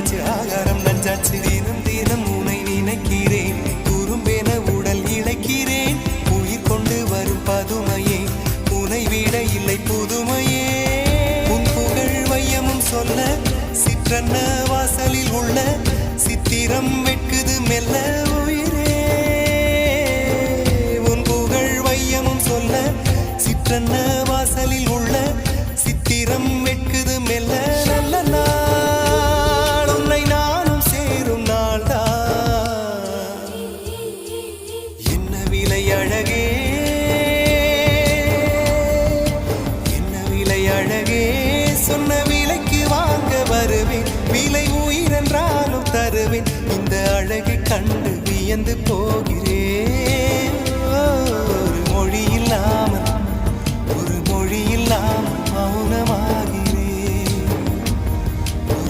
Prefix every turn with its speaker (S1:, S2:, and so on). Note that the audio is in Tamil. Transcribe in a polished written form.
S1: நஞ்சாச்சு ஆகாரம் நஞ்சாச்சு தினம் தினம் உனை நினைக்கிறேன் குறும்பென உடல் இழைக்கிறேன் உயிர் கொண்டு வரும் பதுமையே உனை விட இல்லை புதுமையே உன் புகழ் வையமும் சொல்ல சிற்றன்ன வாசலில் உள்ள சித்திரம் வெட்குது மெல்ல உயிரே உன் புகழ் வையமும் சொல்ல சிற்றன்ன வாசலில் உள்ள சித்திரம் வெட்குது மெல்ல நல்ல நாள் உன்னை நானும் சேரும் நாள்தான் என்ன விலை அழகே என்ன விலை அழகே சொன்ன விலைக்கு வாங்க வருவேன் விலை உயிரென்றாலும் தருவேன் இந்த அழகை கண்டு வியந்து போகிறேன்